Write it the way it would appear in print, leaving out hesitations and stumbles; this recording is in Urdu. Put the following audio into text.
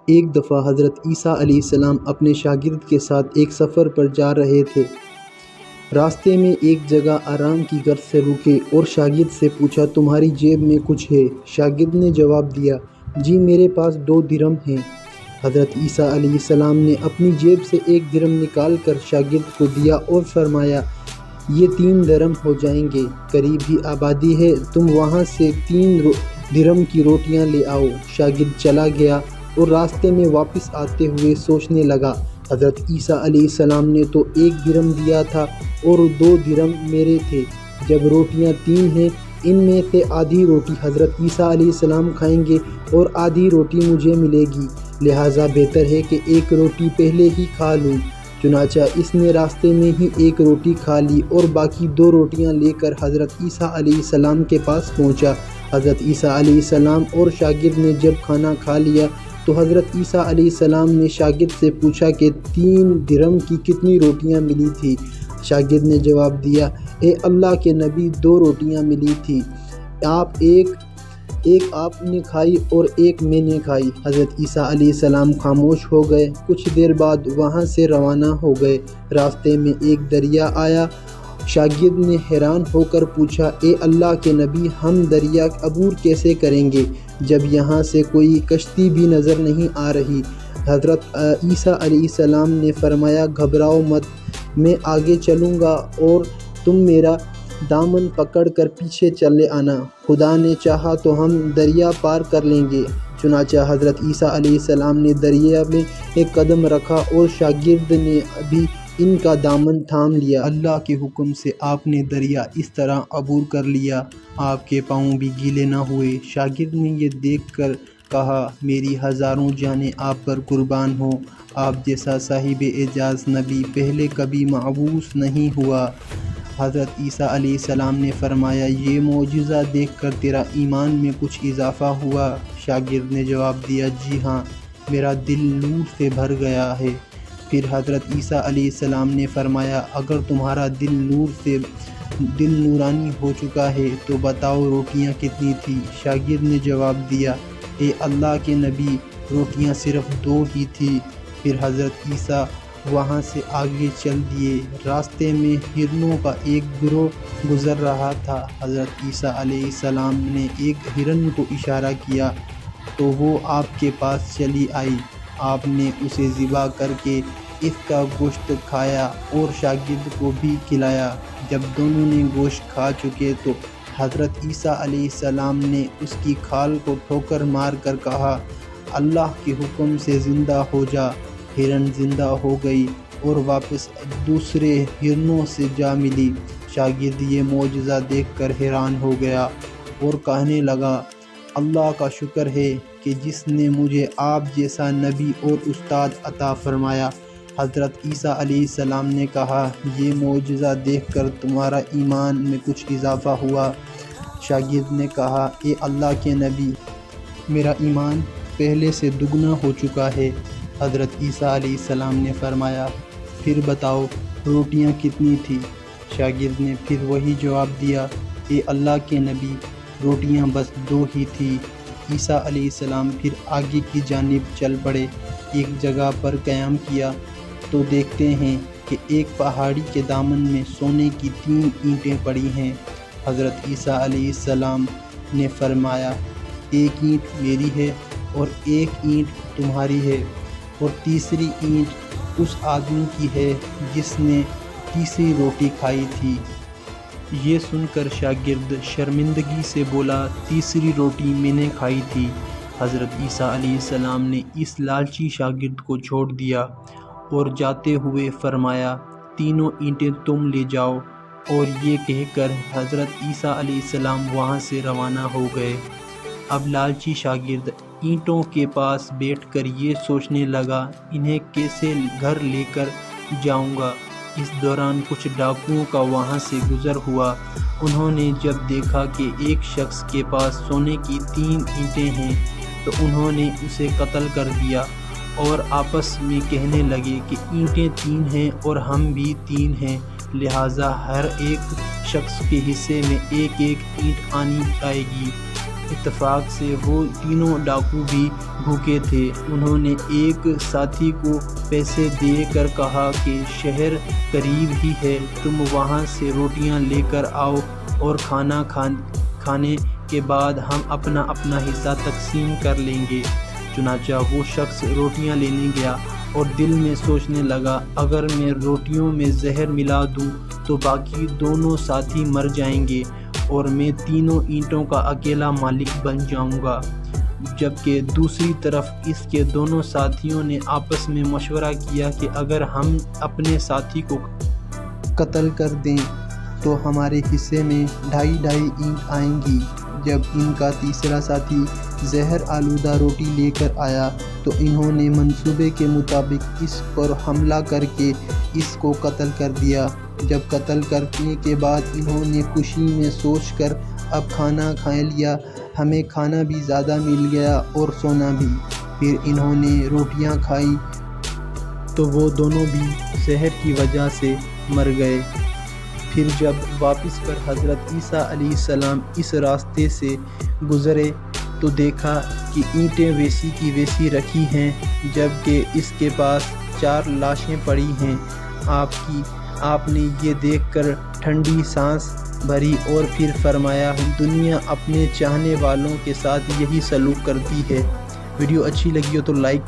ایک دفعہ حضرت عیسیٰ علیہ السلام اپنے شاگرد کے ساتھ ایک سفر پر جا رہے تھے۔ راستے میں ایک جگہ آرام کی غرض سے رکے اور شاگرد سے پوچھا، تمہاری جیب میں کچھ ہے؟ شاگرد نے جواب دیا، جی میرے پاس 2 درہم ہیں۔ حضرت عیسیٰ علیہ السلام نے اپنی جیب سے 1 درہم نکال کر شاگرد کو دیا اور فرمایا، یہ 3 درہم ہو جائیں گے، قریب ہی آبادی ہے، تم وہاں سے 3 درہم کی روٹیاں لے آؤ۔ شاگرد چلا گیا اور راستے میں واپس آتے ہوئے سوچنے لگا، حضرت عیسیٰ علیہ السلام نے تو 1 درہم دیا تھا اور 2 درہم میرے تھے، جب روٹیاں 3 ہیں، ان میں سے آدھی روٹی حضرت عیسیٰ علیہ السلام کھائیں گے اور آدھی روٹی مجھے ملے گی، لہٰذا بہتر ہے کہ 1 روٹی پہلے ہی کھا لوں۔ چنانچہ اس نے راستے میں ہی 1 روٹی کھا لی اور باقی 2 روٹیاں لے کر حضرت عیسیٰ علیہ السلام کے پاس پہنچا۔ حضرت عیسیٰ علیہ السلام اور شاگرد نے جب کھانا کھا لیا تو حضرت عیسیٰ علیہ السلام نے شاگرد سے پوچھا کہ 3 درہم کی کتنی روٹیاں ملی تھی؟ شاگرد نے جواب دیا، اے اللہ کے نبی، 2 روٹیاں ملی تھی، ایک آپ نے کھائی اور 1 میں نے کھائی۔ حضرت عیسیٰ علیہ السلام خاموش ہو گئے، کچھ دیر بعد وہاں سے روانہ ہو گئے۔ راستے میں ایک دریا آیا۔ شاگرد نے حیران ہو کر پوچھا، اے اللہ کے نبی، ہم دریا عبور کیسے کریں گے جب یہاں سے کوئی کشتی بھی نظر نہیں آ رہی؟ حضرت عیسیٰ علیہ السلام نے فرمایا، گھبراؤ مت، میں آگے چلوں گا اور تم میرا دامن پکڑ کر پیچھے چلے آنا، خدا نے چاہا تو ہم دریا پار کر لیں گے۔ چنانچہ حضرت عیسیٰ علیہ السلام نے دریا میں ایک قدم رکھا اور شاگرد نے بھی ان کا دامن تھام لیا۔ اللہ کے حکم سے آپ نے دریا اس طرح عبور کر لیا، آپ کے پاؤں بھی گیلے نہ ہوئے۔ شاگرد نے یہ دیکھ کر کہا، میری ہزاروں جانیں آپ پر قربان ہوں، آپ جیسا صاحب اعجاز نبی پہلے کبھی مبعوث نہیں ہوا۔ حضرت عیسیٰ علیہ السلام نے فرمایا، یہ معجزہ دیکھ کر تیرا ایمان میں کچھ اضافہ ہوا؟ شاگرد نے جواب دیا، جی ہاں، میرا دل نور سے بھر گیا ہے۔ پھر حضرت عیسیٰ علیہ السلام نے فرمایا، اگر تمہارا دل نورانی ہو چکا ہے تو بتاؤ روٹیاں کتنی تھیں؟ شاگرد نے جواب دیا، اے اللہ کے نبی، روٹیاں صرف 2 ہی تھیں۔ پھر حضرت عیسیٰ وہاں سے آگے چل دیے۔ راستے میں ہرنوں کا ایک گروہ گزر رہا تھا۔ حضرت عیسیٰ علیہ السلام نے ایک ہرن کو اشارہ کیا تو وہ آپ کے پاس چلی آئی۔ آپ نے اسے ذبح کر کے اس کا گوشت کھایا اور شاگرد کو بھی کھلایا۔ جب دونوں نے گوشت کھا چکے تو حضرت عیسیٰ علیہ السلام نے اس کی کھال کو ٹھوکر مار کر کہا، اللہ کے حکم سے زندہ ہو جا۔ ہرن زندہ ہو گئی اور واپس دوسرے ہرنوں سے جا ملی۔ شاگرد یہ معجزہ دیکھ کر حیران ہو گیا اور کہنے لگا، اللہ کا شکر ہے کہ جس نے مجھے آپ جیسا نبی اور استاد عطا فرمایا۔ حضرت عیسیٰ علیہ السلام نے کہا، یہ معجزہ دیکھ کر تمہارا ایمان میں کچھ اضافہ ہوا؟ شاگرد نے کہا، اے اللہ کے نبی، میرا ایمان پہلے سے دگنا ہو چکا ہے۔ حضرت عیسیٰ علیہ السلام نے فرمایا، پھر بتاؤ روٹیاں کتنی تھیں؟ شاگرد نے پھر وہی جواب دیا، اے اللہ کے نبی، روٹیاں بس 2 ہی تھیں۔ عیسیٰ علیہ السلام پھر آگے کی جانب چل پڑے۔ ایک جگہ پر قیام کیا تو دیکھتے ہیں کہ ایک پہاڑی کے دامن میں سونے کی 3 اینٹیں پڑی ہیں۔ حضرت عیسیٰ علیہ السلام نے فرمایا، ایک اینٹ میری ہے اور ایک اینٹ تمہاری ہے اور تیسری اینٹ اس آدمی کی ہے جس نے تیسری روٹی کھائی تھی۔ یہ سن کر شاگرد شرمندگی سے بولا، تیسری روٹی میں نے کھائی تھی۔ حضرت عیسیٰ علیہ السلام نے اس لالچی شاگرد کو چھوڑ دیا اور جاتے ہوئے فرمایا، تینوں اینٹیں تم لے جاؤ، اور یہ کہہ کر حضرت عیسیٰ علیہ السلام وہاں سے روانہ ہو گئے۔ اب لالچی شاگرد اینٹوں کے پاس بیٹھ کر یہ سوچنے لگا، انہیں کیسے گھر لے کر جاؤں گا۔ اس دوران کچھ ڈاکوؤں کا وہاں سے گزر ہوا۔ انہوں نے جب دیکھا کہ ایک شخص کے پاس سونے کی 3 اینٹیں ہیں تو انہوں نے اسے قتل کر دیا اور آپس میں کہنے لگے کہ اینٹیں 3 ہیں اور ہم بھی 3 ہیں، لہٰذا ہر ایک شخص کے حصے میں ایک ایک اینٹ آنی جائے گی۔ اتفاق سے وہ تینوں ڈاکو بھی بھوکے تھے۔ انہوں نے ایک ساتھی کو پیسے دے کر کہا کہ شہر قریب ہی ہے، تم وہاں سے روٹیاں لے کر آؤ اور کھانا کھانے کے بعد ہم اپنا اپنا حصہ تقسیم کر لیں گے۔ چنانچہ وہ شخص روٹیاں لینے گیا اور دل میں سوچنے لگا، اگر میں روٹیوں میں زہر ملا دوں تو باقی دونوں ساتھی مر جائیں گے اور میں تینوں اینٹوں کا اکیلا مالک بن جاؤں گا۔ جبکہ دوسری طرف اس کے دونوں ساتھیوں نے آپس میں مشورہ کیا کہ اگر ہم اپنے ساتھی کو قتل کر دیں تو ہمارے حصے میں 2.5 اینٹ آئیں گی۔ جب ان کا تیسرا ساتھی زہر آلودہ روٹی لے کر آیا تو انہوں نے منصوبے کے مطابق اس پر حملہ کر کے اس کو قتل کر دیا۔ جب قتل کرنے کے بعد انہوں نے خوشی میں سوچ کر اب کھانا کھا لیا، ہمیں کھانا بھی زیادہ مل گیا اور سونا بھی۔ پھر انہوں نے روٹیاں کھائی تو وہ دونوں بھی زہر کی وجہ سے مر گئے۔ پھر جب واپس پر حضرت عیسیٰ علیہ السلام اس راستے سے گزرے تو دیکھا کہ اینٹیں ویسی کی ویسی رکھی ہیں، جبکہ اس کے پاس 4 لاشیں پڑی ہیں۔ آپ نے یہ دیکھ کر ٹھنڈی سانس بھری اور پھر فرمایا، دنیا اپنے چاہنے والوں کے ساتھ یہی سلوک کرتی ہے۔ ویڈیو اچھی لگی ہو تو لائک